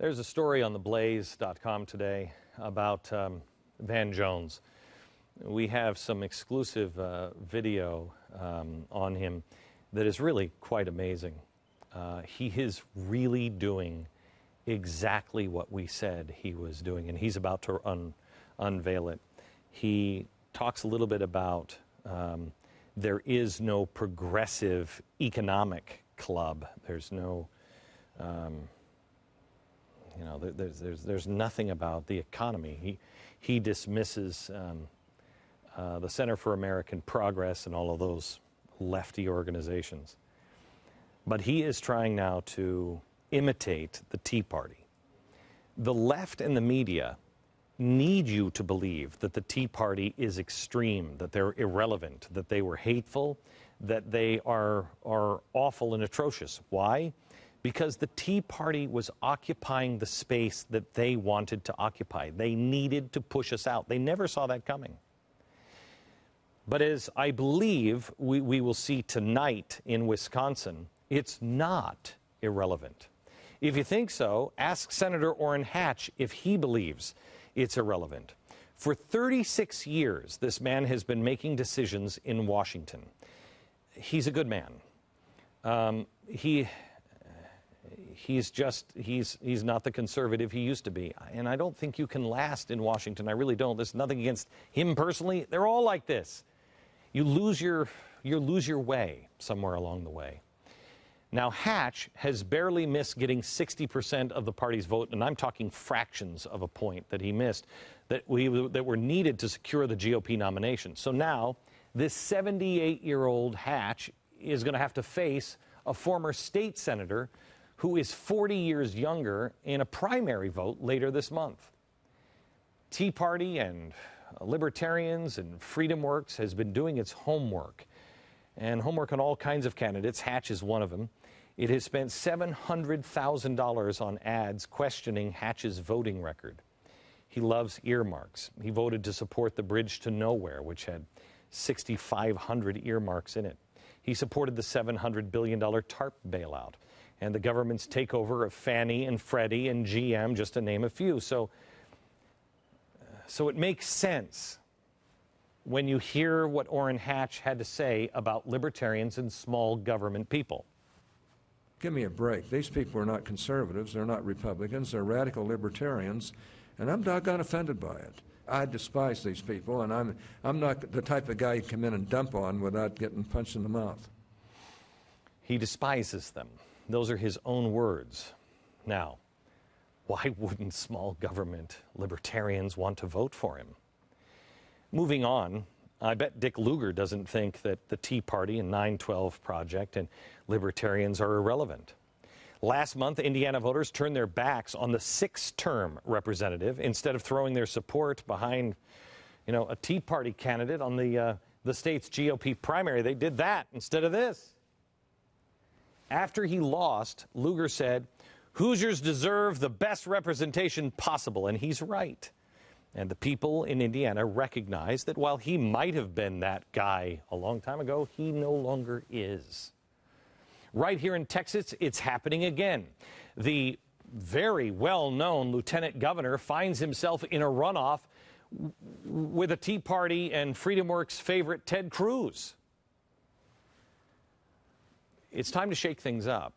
There's a story on theblaze.com today about Van Jones. We have some exclusive video on him that is really quite amazing. He is really doing exactly what we said he was doing, and he's about to unveil it. He talks a little bit about there is no progressive economic club. There's no, there's nothing about the economy. He dismisses the Center for American Progress and all of those lefty organizations. But he is trying now to imitate the Tea Party. The left and the media need you to believe that the Tea Party is extreme, that they're irrelevant, that they were hateful, that they are awful and atrocious. Why? Because the Tea Party was occupying the space that they wanted to occupy. They needed to push us out. They never saw that coming. But as I believe we will see tonight in Wisconsin, it's not irrelevant. If you think so, ask Senator Orrin Hatch if he believes it's irrelevant. For 36 years, this man has been making decisions in Washington. He's a good man. He's not the conservative he used to be. And I don't think you can last in Washington. I really don't. There's nothing against him personally. They're all like this. You lose your way somewhere along the way. Now, Hatch has barely missed getting 60% of the party's vote, and I'm talking fractions of a point that he missed that were needed to secure the GOP nomination. So now, this 78-year-old Hatch is going to have to face a former state senator who is 40 years younger in a primary vote later this month. Tea Party and Libertarians and Freedom Works has been doing its homework, and homework on all kinds of candidates. Hatch is one of them. It has spent $700,000 on ads questioning Hatch's voting record. He loves earmarks. He voted to support the Bridge to Nowhere, which had 6,500 earmarks in it. He supported the $700 billion TARP bailout and the government's takeover of Fannie and Freddie and GM, just to name a few. So it makes sense when you hear what Orrin Hatch had to say about libertarians and small government people. Give me a break. These people are not conservatives. They're not Republicans. They're radical libertarians, and I'm doggone offended by it. I despise these people, and I'm not the type of guy you come in and dump on without getting punched in the mouth. He despises them. Those are his own words. Now, why wouldn't small government libertarians want to vote for him? Moving on, I bet Dick Lugar doesn't think that the Tea Party and 9/12 Project and libertarians are irrelevant. Last month, Indiana voters turned their backs on the 6th-term representative instead of throwing their support behind, a Tea Party candidate on the state's GOP primary. They did that instead of this. After he lost, Lugar said, "Hoosiers deserve the best representation possible," and he's right. And the people in Indiana recognize that while he might have been that guy a long time ago, he no longer is. Right here in Texas, it's happening again. The very well-known lieutenant governor finds himself in a runoff with a Tea Party and Freedom Works favorite, Ted Cruz. It's time to shake things up.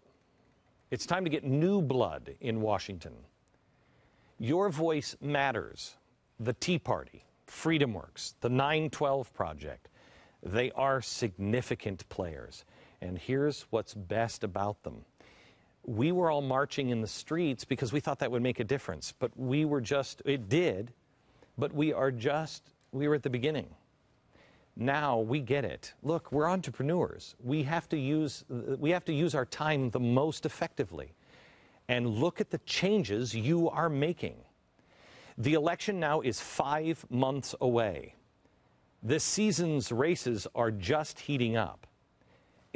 It's time to get new blood in Washington. Your voice matters. The Tea Party, Freedom Works, the 9/12 Project, they are significant players. And here's what's best about them. We were all marching in the streets because we thought that would make a difference. But it did, but we were at the beginning. Now we get it. Look, we're entrepreneurs. We have to use our time the most effectively. And look at the changes you are making. The election now is 5 months away. This season's races are just heating up.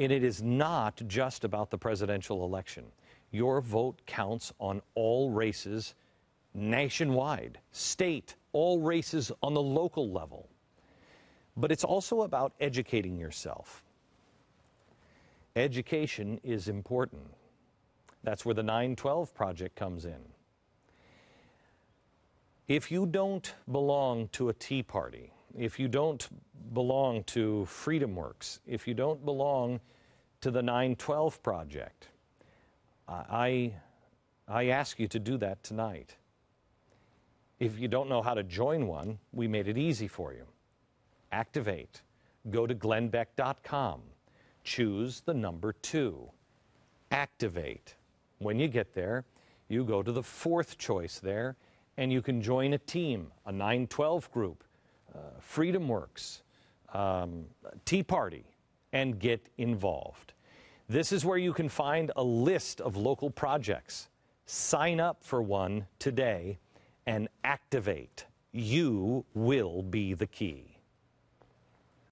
And it is not just about the presidential election. Your vote counts on all races nationwide, state, all races on the local level. But it's also about educating yourself. Education is important. That's where the 9/12 Project comes in. If you don't belong to a Tea Party, if you don't belong to Freedom Works, if you don't belong to the 9/12 Project, I ask you to do that tonight. If you don't know how to join one, we made it easy for you. Activate. Go to glennbeck.com. Choose the number 2. Activate. When you get there, you go to the 4th choice there, and you can join a team, a 9/12 group, Freedom Works, Tea Party, and get involved. This is where you can find a list of local projects. Sign up for one today and activate. You will be the key.